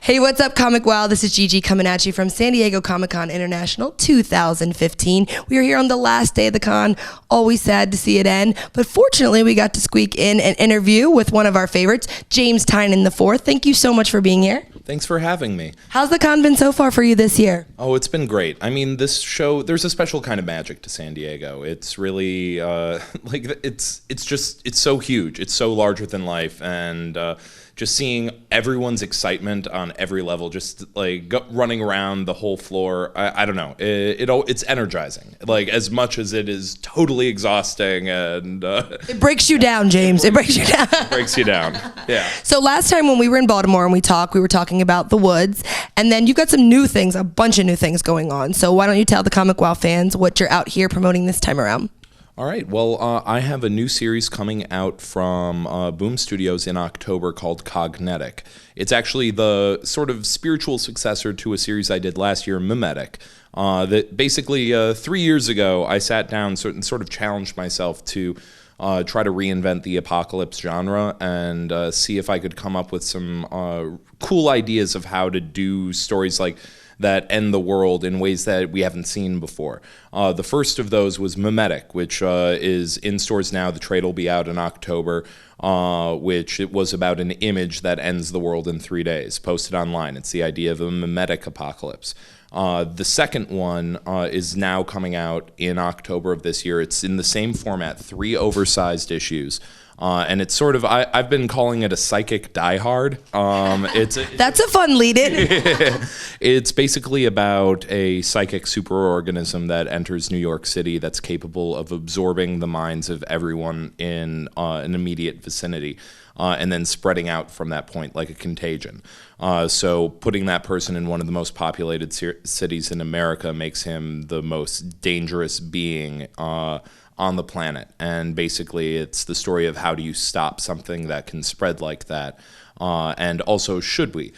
Hey, what's up, ComicWow? This is Gigi coming at you from San Diego Comic-Con International 2015. We are here on the last day of the con. Always sad to see it end, but fortunately we got to squeak in an interview with one of our favorites, James Tynion IV. Thank you so much for being here. Thanks for having me. How's the con been so far for you this year? Oh, it's been great. I mean, this show, there's a special kind of magic to San Diego. It's really, it's so huge. It's so larger than life, and just seeing everyone's excitement on every level, just like running around the whole floor. I don't know. It's energizing. Like, as much as it is totally exhausting, and it breaks you down, James. It breaks you down. It breaks you down. Yeah. So last time when we were in Baltimore and we were talking about the woods, and then you've got some new things, a bunch of new things going on. So why don't you tell the ComicWow fans what you're out here promoting this time around? All right. Well, I have a new series coming out from Boom Studios in October called Cognetic. It's actually the sort of spiritual successor to a series I did last year, Memetic. That basically 3 years ago, I sat down and sort of challenged myself to try to reinvent the apocalypse genre and see if I could come up with some cool ideas of how to do stories like that end the world in ways that we haven't seen before. The first of those was Memetic, which is in stores now. The trade will be out in October, which it was about an image that ends the world in 3 days, posted online. It's the idea of a memetic apocalypse. The second one is now coming out in October of this year. It's in the same format, 3 oversized issues. And it's sort of, I've been calling it a psychic Die Hard. That's a fun lead-in. It's basically about a psychic superorganism that enters New York City that's capable of absorbing the minds of everyone in an immediate vicinity, and then spreading out from that point like a contagion. So putting that person in one of the most populated cities in America makes him the most dangerous being on the planet. And basically it's the story of how do you stop something that can spread like that, and also should we?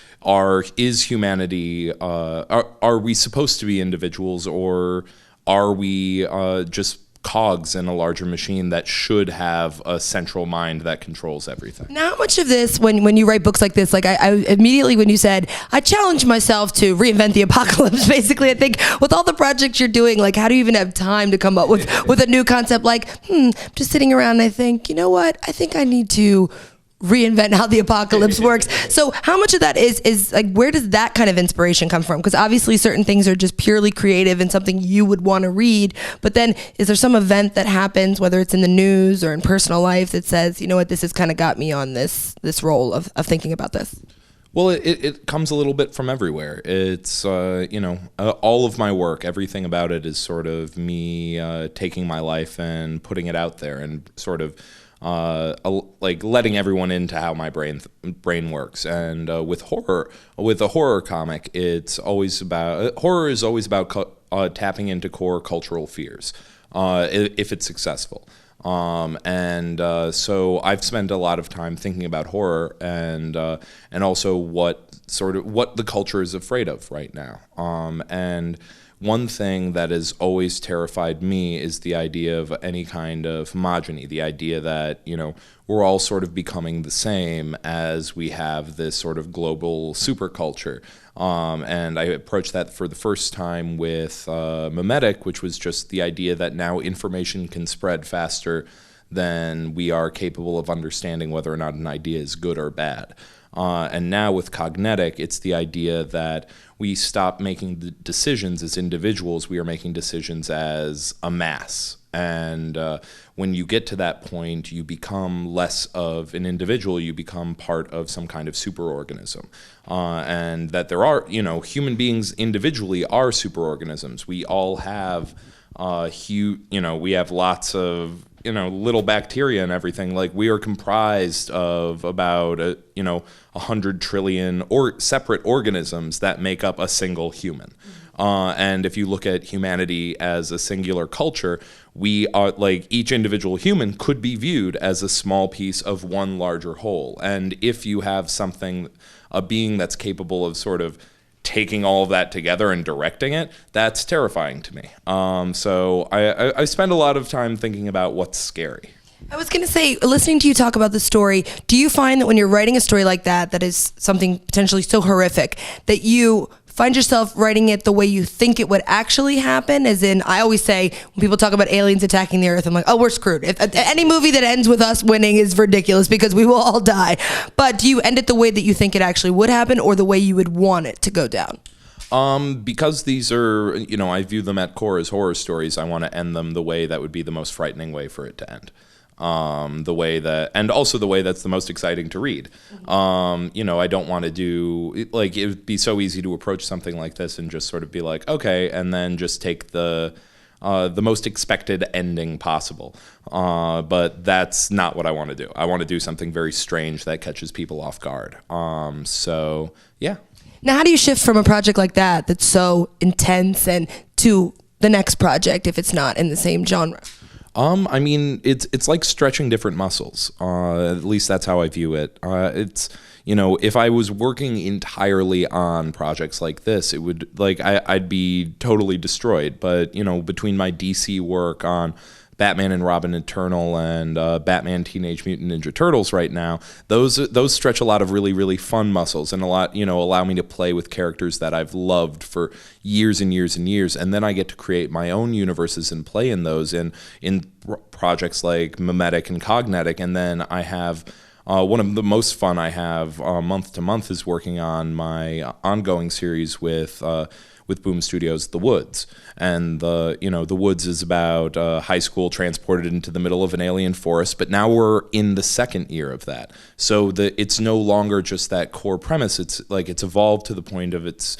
Is humanity, are we supposed to be individuals, or are we just cogs in a larger machine that should have a central mind that controls everything? Now, how much of this, when you write books like this, like I immediately when you said, I challenged myself to reinvent the apocalypse, basically, I think with all the projects you're doing, like how do you even have time to come up with a new concept? Like, I'm just sitting around and I think, you know what, I think I need to reinvent how the apocalypse works. So how much of that is like, where does that kind of inspiration come from? Because obviously certain things are just purely creative and something you would want to read, but then is there some event that happens, whether it's in the news or in personal life, that says, you know what, this has kind of got me on this role of thinking about this? Well, it comes a little bit from everywhere. It's, all of my work, everything about it is sort of me taking my life and putting it out there and sort of like letting everyone into how my brain works. And with a horror comic, it's always about horror is always about tapping into core cultural fears, if it's successful. So I've spent a lot of time thinking about horror and also what the culture is afraid of right now. And one thing that has always terrified me is the idea of any kind of homogeny, the idea that, we're all sort of becoming the same as we have this sort of global superculture. And I approached that for the first time with Memetic, which was just the idea that now information can spread faster than we are capable of understanding whether or not an idea is good or bad. And now with Cognetic, it's the idea that we stop making the decisions as individuals, we are making decisions as a mass. And when you get to that point, you become less of an individual, you become part of some kind of superorganism. And that there are, human beings individually are superorganisms. We all have, we have lots of, little bacteria and everything. Like, we are comprised of about 100 trillion separate organisms that make up a single human. And if you look at humanity as a singular culture, we are, like, each individual human could be viewed as a small piece of one larger whole. And if you have a being that's capable of sort of taking all of that together and directing it, that's terrifying to me. So I spend a lot of time thinking about what's scary. I was going to say, listening to you talk about the story, do you find that when you're writing a story like that is something potentially so horrific, that you find yourself writing it the way you think it would actually happen? As in, I always say, when people talk about aliens attacking the Earth, I'm like, oh, we're screwed. If any movie that ends with us winning is ridiculous because we will all die. But do you end it the way that you think it actually would happen, or the way you would want it to go down? Because these are, I view them at core as horror stories, I want to end them the way that would be the most frightening way for it to end. The way that, and also the way that's the most exciting to read. I don't want to do, like, it would be so easy to approach something like this and just sort of be like, okay, and then just take the most expected ending possible. But that's not what I want to do. I want to do something very strange that catches people off guard. So, yeah. Now, how do you shift from a project like that that's so intense and to the next project if it's not in the same genre? I mean, it's like stretching different muscles. At least that's how I view it. It's, if I was working entirely on projects like this, it would, like, I'd be totally destroyed. But, between my DC work on Batman and Robin Eternal and Batman Teenage Mutant Ninja Turtles right now, those stretch a lot of really, really fun muscles and a lot, allow me to play with characters that I've loved for years and years and years. And then I get to create my own universes and play in those in projects like Memetic and Cognetic. And then I have one of the most fun I have month to month is working on my ongoing series with Boom Studios' The Woods. And The Woods is about high school transported into the middle of an alien forest, but now we're in the second year of that. So it's no longer just that core premise. It's like it's evolved to the point of it's,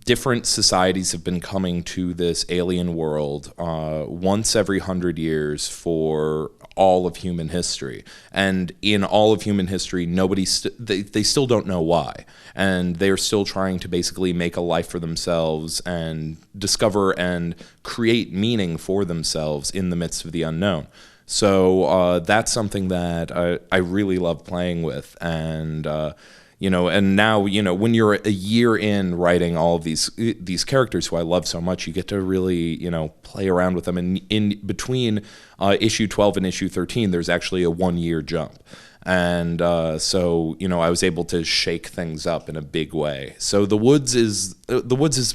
different societies have been coming to this alien world once every 100 years for all of human history. And in all of human history, they still don't know why. And they're still trying to basically make a life for themselves and discover and create meaning for themselves in the midst of the unknown. So that's something that I really love playing with. And and now, when you're a year in writing all of these characters who I love so much, you get to really, play around with them. And in between issue 12 and issue 13, there's actually a 1-year jump. And so, I was able to shake things up in a big way. So The Woods is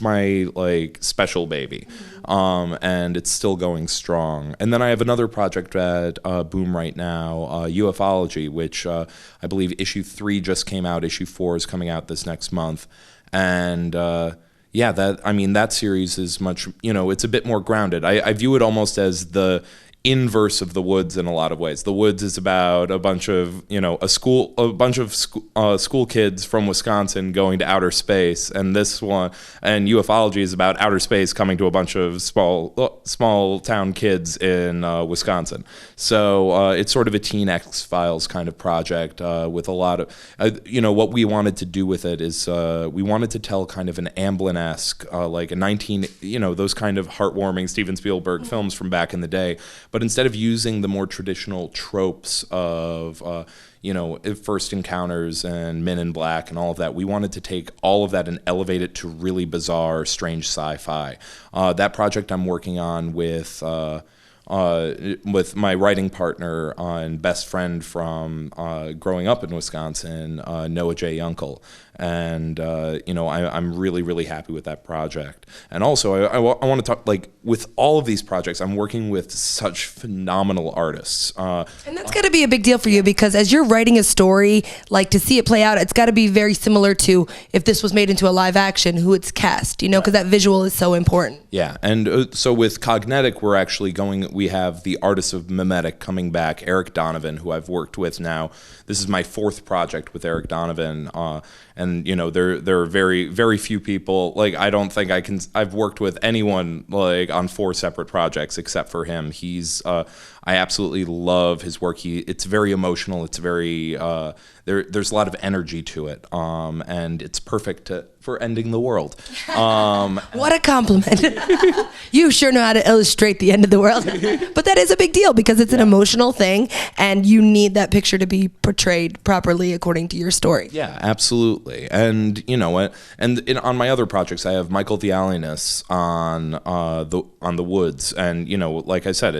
my, like, special baby. And it's still going strong. And then I have another project at Boom right now, Ufology, which I believe issue 3 just came out. Issue 4 is coming out this next month. And that series is much, it's a bit more grounded. I view it almost as the inverse of The Woods in a lot of ways. The Woods is about a bunch of school kids from Wisconsin going to outer space, and Ufology is about outer space coming to a bunch of small town kids in Wisconsin. So it's sort of a Teen X-Files kind of project with a lot of what we wanted to do with it is we wanted to tell kind of an Amblin-esque like a those kind of heartwarming Steven Spielberg films from back in the day. But instead of using the more traditional tropes of, First Encounters and Men in Black and all of that, we wanted to take all of that and elevate it to really bizarre, strange sci-fi. That project I'm working on with my writing partner and best friend from growing up in Wisconsin, Noah J. Yunkel. And, I'm really, really happy with that project. And also, I want to talk, like, with all of these projects, I'm working with such phenomenal artists. And that's got to be a big deal for you, because as you're writing a story, like, to see it play out, it's got to be very similar to if this was made into a live action, who it's cast, because that visual is so important. Yeah, and so with Cognetic, we have the artist of Memetic coming back, Eric Donovan, who I've worked with now. This is my 4th project with Eric Donovan. And there are very, very few people, like, I don't think I've worked with anyone like on 4 separate projects except for him. I absolutely love his work. It's very emotional. It's very there's a lot of energy to it, and it's perfect for ending the world. What a compliment! You sure know how to illustrate the end of the world. But that is a big deal because it's an emotional thing, and you need that picture to be portrayed properly according to your story. Yeah, absolutely. And on my other projects, I have Michael Kacala on the Woods, and like I said,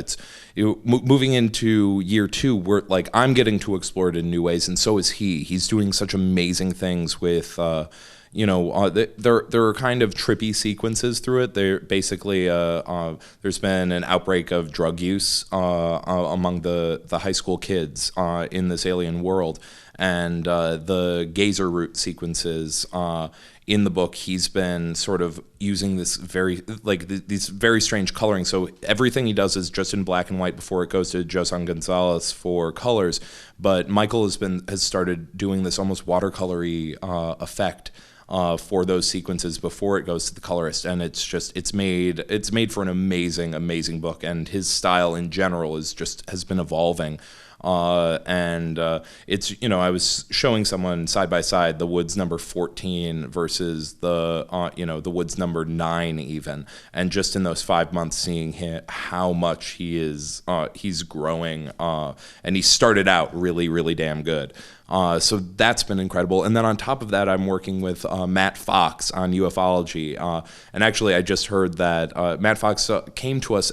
moving into year 2, we're like, I'm getting to explore it in new ways, and so is he. He's doing such amazing things with, there are kind of trippy sequences through it. They're basically, there's been an outbreak of drug use among the high school kids in this alien world, and the gazer root sequences in the book, he's been sort of using this these very strange coloring. So everything he does is just in black and white before it goes to Josan Gonzalez for colors. But Michael has started doing this almost watercolory effect for those sequences before it goes to the colorist, and it's made for an amazing book. And his style in general has been evolving. It's, I was showing someone side by side the Woods number 14 versus the Woods number 9 even, and just in those 5 months seeing how much he's growing, and he started out really damn good. So that's been incredible. And then on top of that, I'm working with Matt Fox on ufology. And actually, I just heard that Matt Fox came to us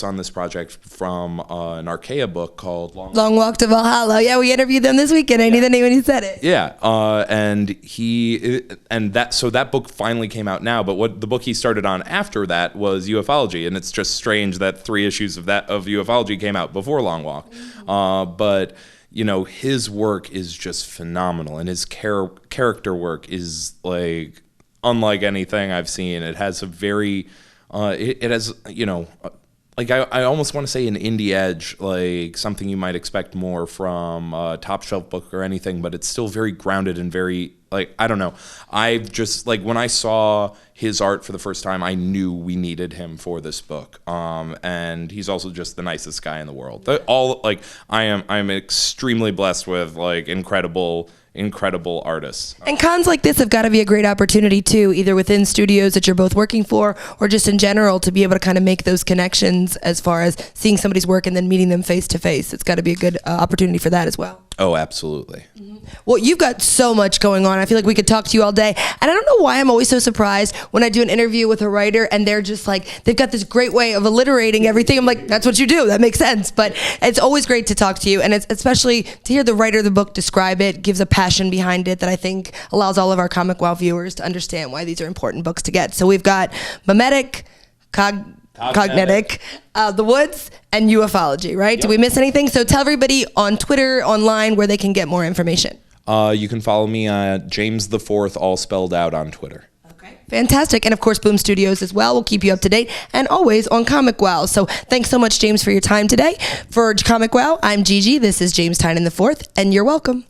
on this project from an Archaea book called Long Walk to Valhalla. Yeah, we interviewed them this weekend. I knew the name when he said it. Yeah, so that book finally came out now. But what the book he started on after that was ufology, and it's just strange that 3 issues of ufology came out before Long Walk. But his work is just phenomenal, and his character work is like unlike anything I've seen. It has a very it has, I almost want to say an indie edge, like something you might expect more from a top shelf book or anything, but it's still very grounded and very, I don't know. I've just, when I saw his art for the first time, I knew we needed him for this book. And he's also just the nicest guy in the world. I'm extremely blessed with, incredible artists. And cons like this have got to be a great opportunity too, either within studios that you're both working for or just in general, to be able to kind of make those connections as far as seeing somebody's work and then meeting them face to face. It's got to be a good opportunity for that as well. Oh, absolutely. Mm-hmm. Well, you've got so much going on. I feel like we could talk to you all day. And I don't know why I'm always so surprised when I do an interview with a writer and they're just they've got this great way of alliterating everything. I'm like, that's what you do. That makes sense. But it's always great to talk to you. And it's especially to hear the writer of the book describe it, gives a passion behind it that I think allows all of our ComicWow viewers to understand why these are important books to get. So we've got Memetic, Cognetic, The Woods, and ufology, right? Yep. Did we miss anything? So tell everybody on Twitter, online, where they can get more information. You can follow me at James IV, all spelled out, on Twitter. Okay. Fantastic. And of course, Boom Studios as well. We'll keep you up to date and always on ComicWow. So thanks so much, James, for your time today. For ComicWow, I'm Gigi. This is James Tynion IV, and you're welcome.